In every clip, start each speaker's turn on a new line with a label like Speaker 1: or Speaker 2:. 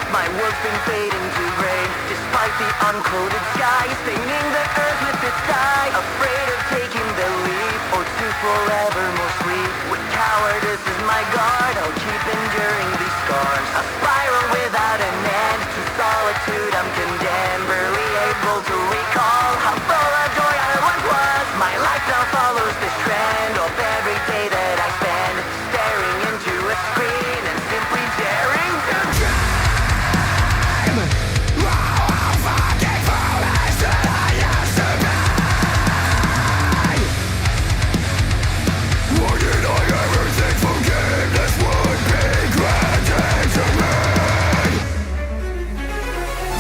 Speaker 1: My world's been fading to gray, despite the unclouded sky, staining the earth with its dye. Afraid of taking the leap, or to forevermore sleep. With cowardice as my guard, I'll keep enduring these scars. A spiral without an end, to solitude I'm condemned. Barely able to recall how full of joy I once was. My life now follows this trend of every day that I spend staring into a screen and simply daring to dream. Wow, how fucking foolish that I used to be. Why did I ever think forgiveness would be granted to me?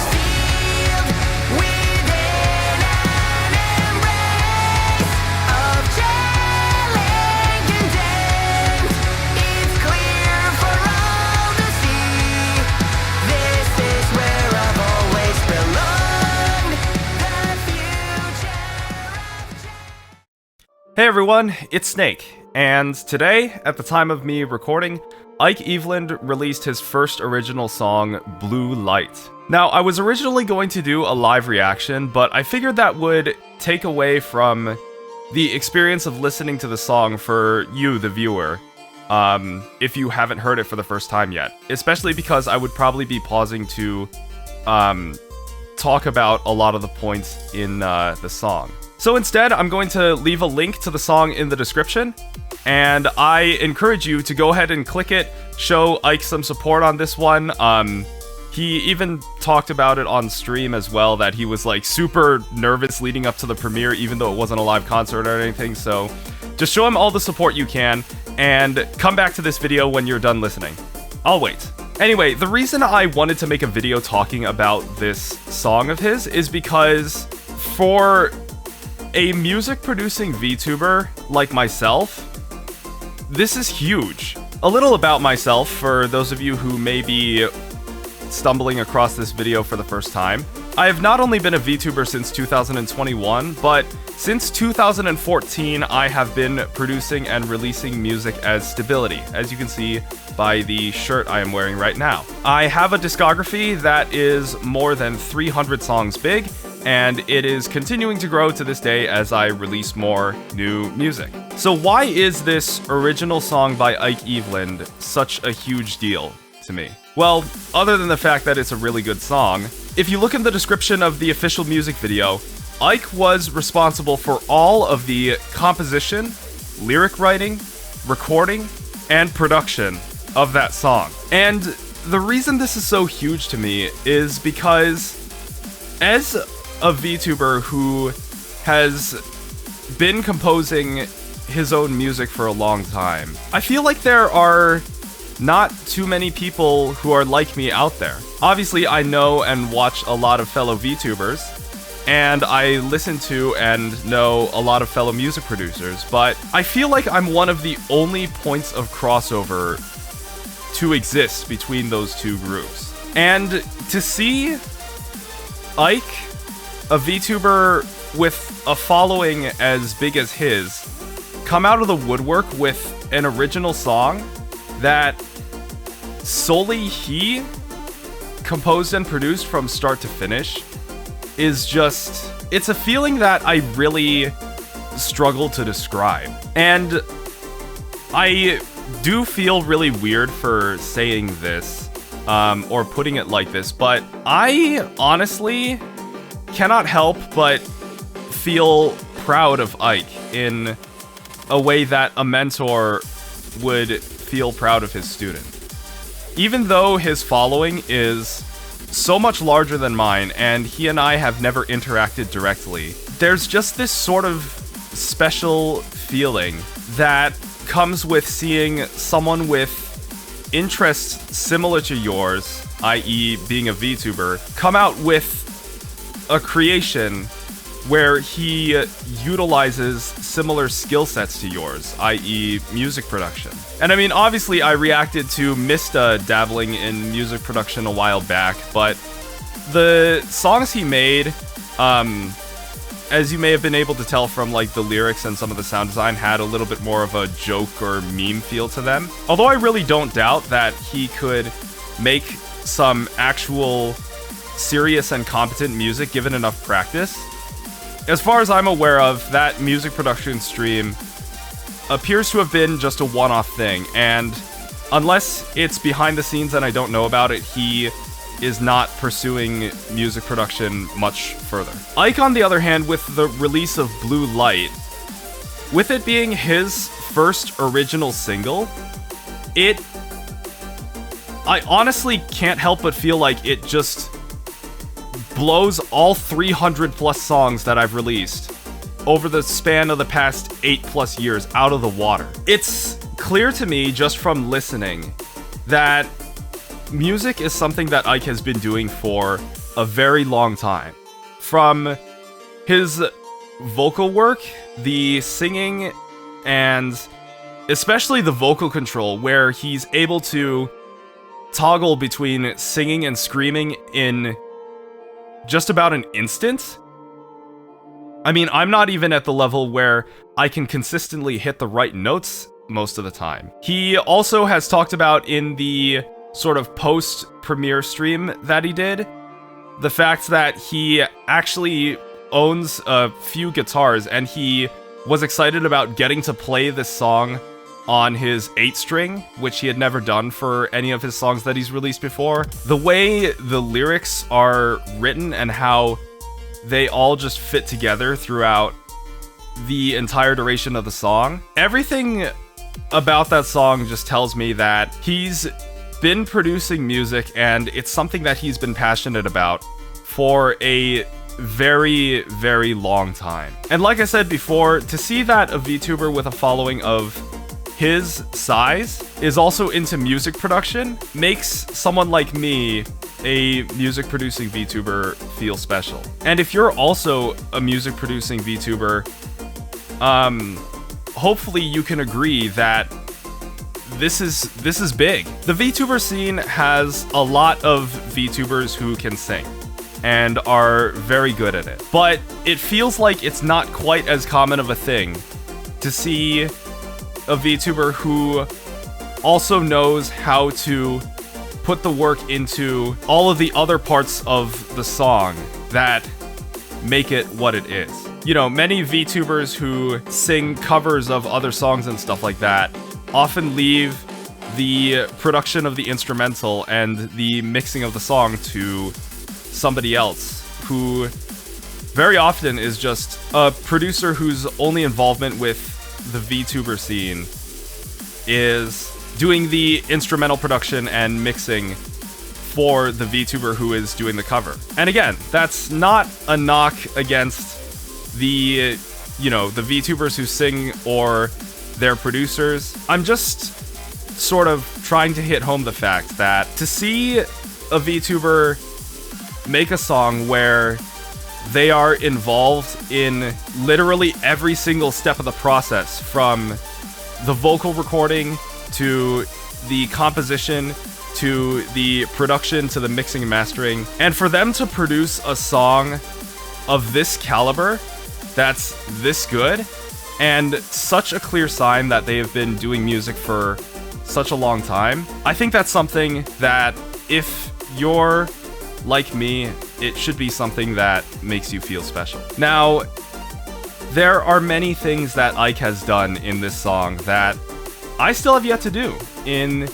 Speaker 1: Sealed within an embrace of chilling contempt. It's clear for all to see. This is where I've always belonged. The future of change.
Speaker 2: Hey everyone, it's Snake, and today, at the time of me recording, Ike Eveland released his first original song, Blue Light. Now, I was originally going to do a live reaction, but I figured that would take away from the experience of listening to the song for you, the viewer, if you haven't heard it for the first time yet. Especially because I would probably be pausing to talk about a lot of the points in the song. So instead, I'm going to leave a link to the song in the description, and I encourage you to go ahead and click it, show Ike some support on this one. He even talked about it on stream as well, that he was like super nervous leading up to the premiere, even though it wasn't a live concert or anything, so just show him all the support you can, and come back to this video when you're done listening. I'll wait. Anyway, the reason I wanted to make a video talking about this song of his is because for a music producing VTuber like myself, this is huge. A little about myself for those of you who may be stumbling across this video for the first time. I have not only been a VTuber since 2021, but since 2014 I have been producing and releasing music as Stability, as you can see by the shirt I am wearing right now. I have a discography that is more than 300 songs big, and it is continuing to grow to this day as I release more new music. So why is this original song by Ike Eveland such a huge deal to me? Well, other than the fact that it's a really good song, if you look in the description of the official music video, Ike was responsible for all of the composition, lyric writing, recording, and production of that song. And the reason this is so huge to me is because as a VTuber who has been composing his own music for a long time, I feel like there are not too many people who are like me out there. Obviously, I know and watch a lot of fellow VTubers, and I listen to and know a lot of fellow music producers, but I feel like I'm one of the only points of crossover to exist between those two groups. And to see Ike, a VTuber with a following as big as his, come out of the woodwork with an original song that solely he composed and produced from start to finish is just, it's a feeling that I really struggle to describe. And I do feel really weird for saying this, or putting it like this, but I honestly cannot help but feel proud of Ike in a way that a mentor would feel proud of his student. Even though his following is so much larger than mine, and he and I have never interacted directly, there's just this sort of special feeling that comes with seeing someone with interests similar to yours, i.e. being a VTuber, come out with a creation where he utilizes similar skill sets to yours, i.e. music production. And I mean, obviously I reacted to Mysta dabbling in music production a while back, but the songs he made, as you may have been able to tell from like the lyrics and some of the sound design, had a little bit more of a joke or meme feel to them. Although I really don't doubt that he could make some actual serious and competent music given enough practice. As far as I'm aware of, that music production stream appears to have been just a one-off thing, and unless it's behind the scenes and I don't know about it, he is not pursuing music production much further. Ike, on the other hand, with the release of Blue Light, with it being his first original single, I honestly can't help but feel like it just blows all 300 plus songs that I've released over the span of the past 8+ years out of the water. It's clear to me just from listening that music is something that Ike has been doing for a very long time. From his vocal work, the singing, and especially the vocal control, where he's able to toggle between singing and screaming in just about an instant. I mean, I'm not even at the level where I can consistently hit the right notes most of the time. He also has talked about in the sort of post-premiere stream that he did, the fact that he actually owns a few guitars, and he was excited about getting to play this song on his 8-string, which he had never done for any of his songs that he's released before. The way the lyrics are written and how they all just fit together throughout the entire duration of the song, everything about that song just tells me that he's been producing music, and it's something that he's been passionate about for a very, very long time. And like I said before, to see that a VTuber with a following of his size is also into music production makes someone like me, a music producing VTuber, feel special. And if you're also a music producing VTuber, hopefully you can agree that this is big. The VTuber scene has a lot of VTubers who can sing and are very good at it. But it feels like it's not quite as common of a thing to see a VTuber who also knows how to put the work into all of the other parts of the song that make it what it is. You know, many VTubers who sing covers of other songs and stuff like that often leave the production of the instrumental and the mixing of the song to somebody else, who very often is just a producer whose only involvement with the VTuber scene is doing the instrumental production and mixing for the VTuber who is doing the cover. And again, that's not a knock against the, you know, the VTubers who sing or their producers. I'm just sort of trying to hit home the fact that to see a VTuber make a song where they are involved in literally every single step of the process, from the vocal recording to the composition to the production to the mixing and mastering, and for them to produce a song of this caliber that's this good, and such a clear sign that they have been doing music for such a long time, I think that's something that, if you're like me, it should be something that makes you feel special. Now, there are many things that Ike has done in this song that I still have yet to do in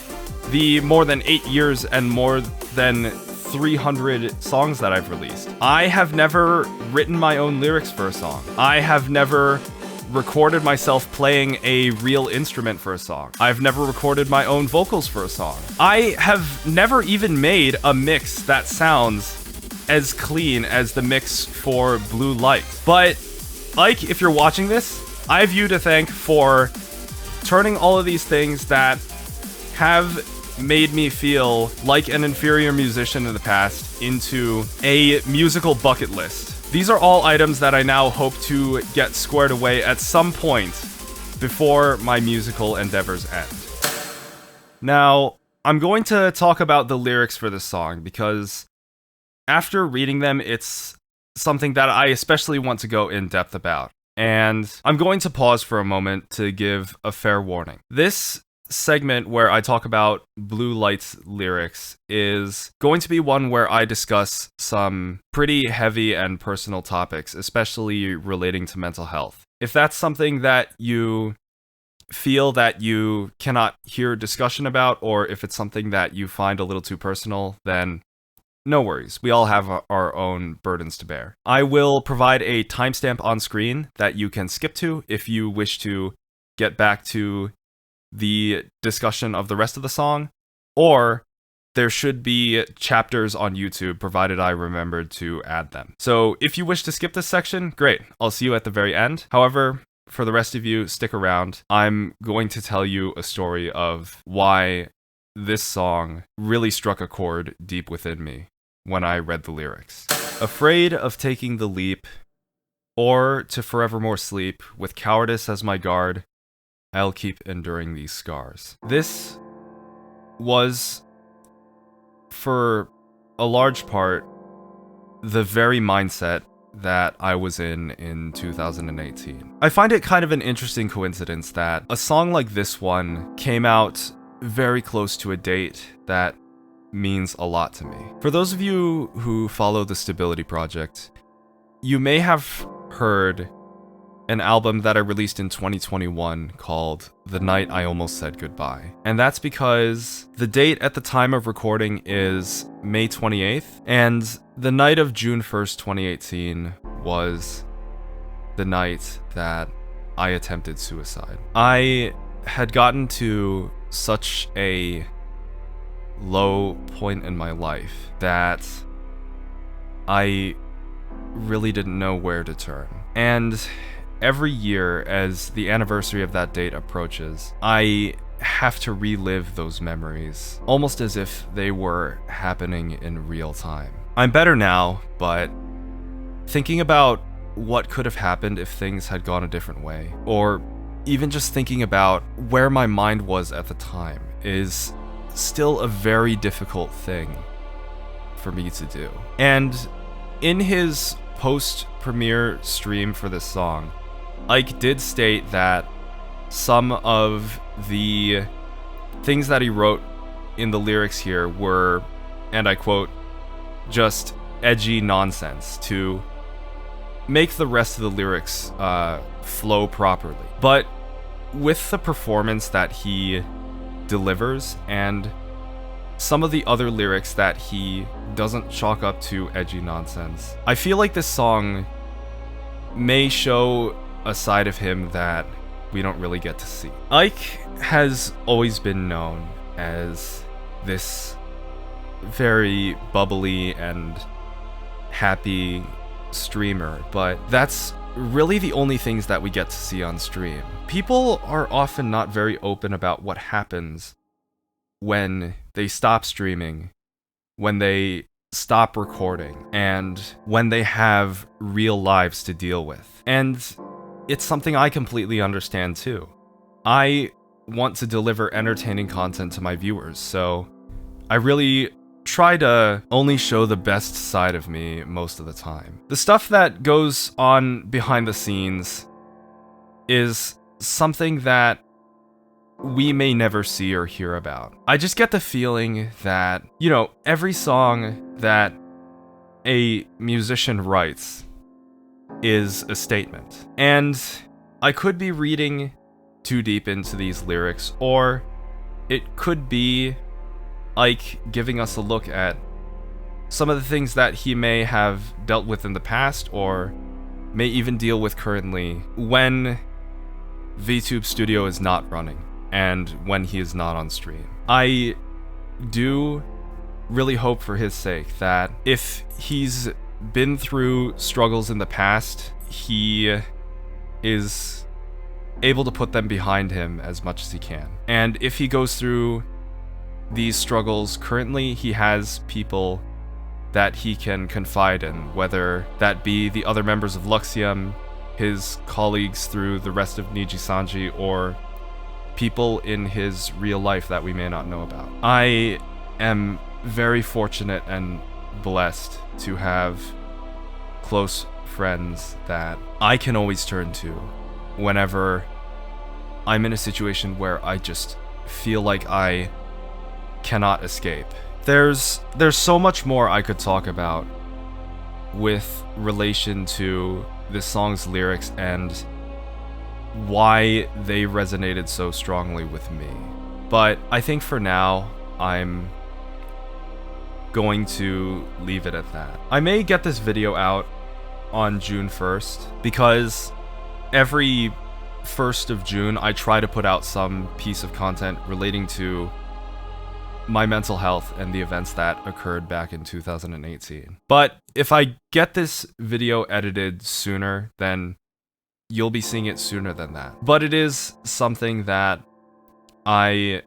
Speaker 2: the more than 8 years and more than 300 songs that I've released. I have never written my own lyrics for a song. I have never recorded myself playing a real instrument for a song. I've never recorded my own vocals for a song. I have never even made a mix that sounds as clean as the mix for Blue Light. But Ike, if you're watching this, I have you to thank for turning all of these things that have made me feel like an inferior musician in the past into a musical bucket list. These are all items that I now hope to get squared away at some point before my musical endeavors end. Now, I'm going to talk about the lyrics for this song because after reading them, it's something that I especially want to go in depth about. And I'm going to pause for a moment to give a fair warning. This segment where I talk about Blue Light's lyrics is going to be one where I discuss some pretty heavy and personal topics, especially relating to mental health. If that's something that you feel that you cannot hear discussion about, or if it's something that you find a little too personal, then no worries. We all have our own burdens to bear. I will provide a timestamp on screen that you can skip to if you wish to get back to the discussion of the rest of the song, or there should be chapters on YouTube, provided I remembered to add them. So if you wish to skip this section, great. I'll see you at the very end. However, for the rest of you, stick around. I'm going to tell you a story of why this song really struck a chord deep within me when I read the lyrics. Afraid of taking the leap, or to forevermore sleep, with cowardice as my guard, I'll keep enduring these scars. This was, for a large part, the very mindset that I was in 2018. I find it kind of an interesting coincidence that a song like this one came out very close to a date that means a lot to me. For those of you who follow the Stability Project, you may have heard an album that I released in 2021 called The Night I Almost Said Goodbye. And that's because the date at the time of recording is May 28th, and the night of June 1st, 2018 was the night that I attempted suicide. I had gotten to such a low point in my life that I really didn't know where to turn. And every year, as the anniversary of that date approaches, I have to relive those memories, almost as if they were happening in real time. I'm better now, but thinking about what could have happened if things had gone a different way, or even just thinking about where my mind was at the time, is still a very difficult thing for me to do. And in his post-premiere stream for this song, Ike did state that some of the things that he wrote in the lyrics here were, and I quote, just edgy nonsense to make the rest of the lyrics flow properly. But with the performance that he delivers and some of the other lyrics that he doesn't chalk up to edgy nonsense, I feel like this song may show a side of him that we don't really get to see. Ike has always been known as this very bubbly and happy streamer, but that's really the only things that we get to see on stream. People are often not very open about what happens when they stop streaming, when they stop recording, and when they have real lives to deal with. And it's something I completely understand too. I want to deliver entertaining content to my viewers, so I really try to only show the best side of me most of the time. The stuff that goes on behind the scenes is something that we may never see or hear about. I just get the feeling that, every song that a musician writes is a statement. And I could be reading too deep into these lyrics, or it could be Ike giving us a look at some of the things that he may have dealt with in the past, or may even deal with currently when VTube Studio is not running and when he is not on stream. I do really hope for his sake that if he's been through struggles in the past, he is able to put them behind him as much as he can. And if he goes through these struggles currently, he has people that he can confide in, whether that be the other members of Luxium, his colleagues through the rest of Nijisanji, or people in his real life that we may not know about. I am very fortunate and blessed to have close friends that I can always turn to whenever I'm in a situation where I just feel like I cannot escape. There's so much more I could talk about with relation to this song's lyrics and why they resonated so strongly with me. But I think for now, I'm going to leave it at that. I may get this video out on June 1st, because every 1st of June, I try to put out some piece of content relating to my mental health and the events that occurred back in 2018. But if I get this video edited sooner, then you'll be seeing it sooner than that. But it is something that I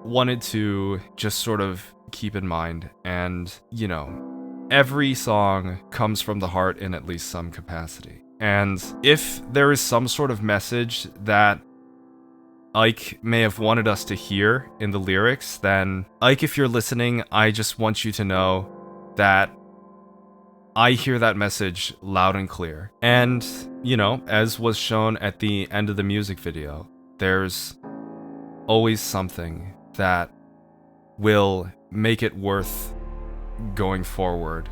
Speaker 2: wanted to just sort of keep in mind. And, you know, every song comes from the heart in at least some capacity. And if there is some sort of message that Ike may have wanted us to hear in the lyrics, then Ike, if you're listening, I just want you to know that I hear that message loud and clear. And, you know, as was shown at the end of the music video, there's always something that will make it worth going forward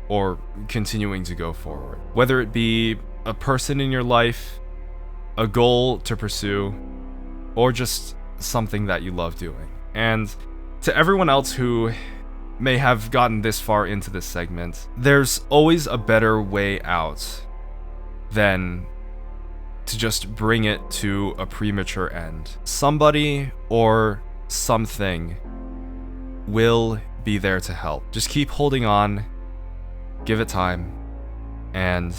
Speaker 2: or continuing to go forward. Whether it be a person in your life, a goal to pursue, or just something that you love doing. And to everyone else who may have gotten this far into this segment, there's always a better way out than to just bring it to a premature end. Somebody or something will be there to help. Just keep holding on, give it time, and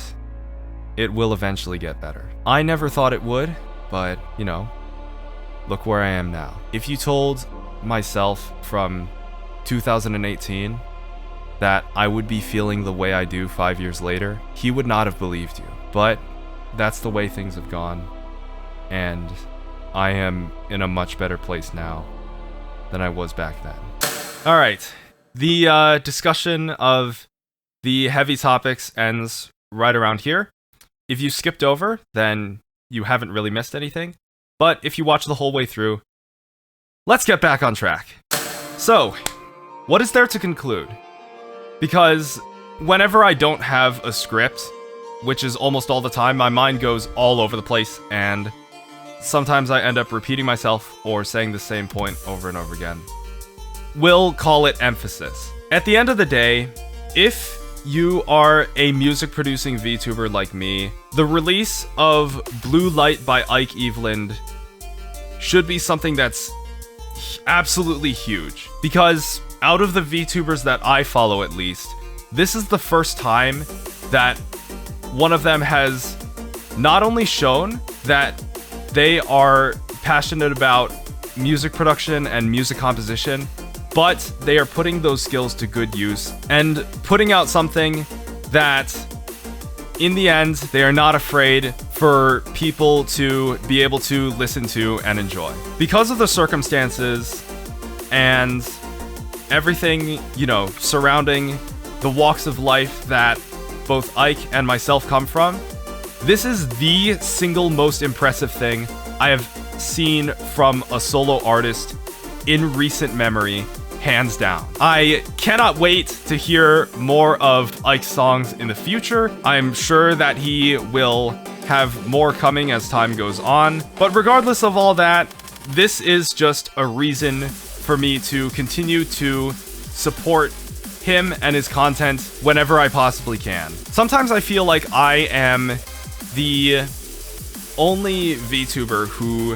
Speaker 2: it will eventually get better. I never thought it would, but, you know, look where I am now. If you told myself from 2018 that I would be feeling the way I do 5 years later, he would not have believed you. But that's the way things have gone, and I am in a much better place now than I was back then. Alright, the discussion of the heavy topics ends right around here. If you skipped over, then you haven't really missed anything. But if you watch the whole way through, let's get back on track. So, what is there to conclude? Because whenever I don't have a script, which is almost all the time, my mind goes all over the place, and sometimes I end up repeating myself or saying the same point over and over again. We'll call it emphasis. At the end of the day, if you are a music producing VTuber like me, the release of Blue Light by Ike Eveland should be something that's absolutely huge. Because out of the VTubers that I follow at least, this is the first time that one of them has not only shown that they are passionate about music production and music composition, but they are putting those skills to good use and putting out something that, in the end, they are not afraid for people to be able to listen to and enjoy. Because of the circumstances and everything, you know, surrounding the walks of life that both Ike and myself come from, this is the single most impressive thing I have seen from a solo artist in recent memory, hands down. I cannot wait to hear more of Ike's songs in the future. I'm sure that he will have more coming as time goes on. But regardless of all that, this is just a reason for me to continue to support him and his content whenever I possibly can. Sometimes I feel like I am the only VTuber who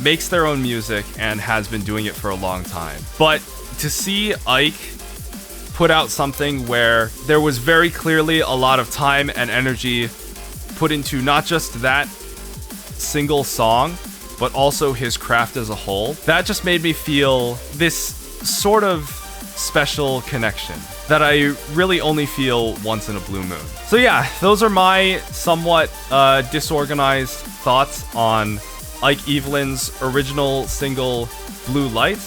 Speaker 2: makes their own music and has been doing it for a long time. But to see Ike put out something where there was very clearly a lot of time and energy put into not just that single song, but also his craft as a whole, that just made me feel this sort of special connection that I really only feel once in a blue moon. So yeah, those are my somewhat disorganized thoughts on Ike Eveland's original single, Blue Light.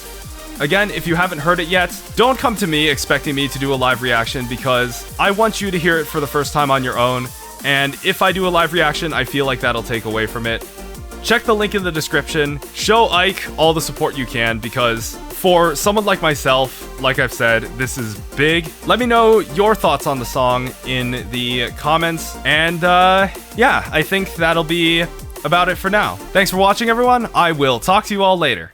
Speaker 2: Again, if you haven't heard it yet, don't come to me expecting me to do a live reaction, because I want you to hear it for the first time on your own, and if I do a live reaction, I feel like that'll take away from it. check the link in the description. Show Ike all the support you can, because for someone like myself, like I've said, this is big. Let me know your thoughts on the song in the comments, and yeah, I think that'll be about it for now. Thanks for watching, everyone. I will talk to you all later.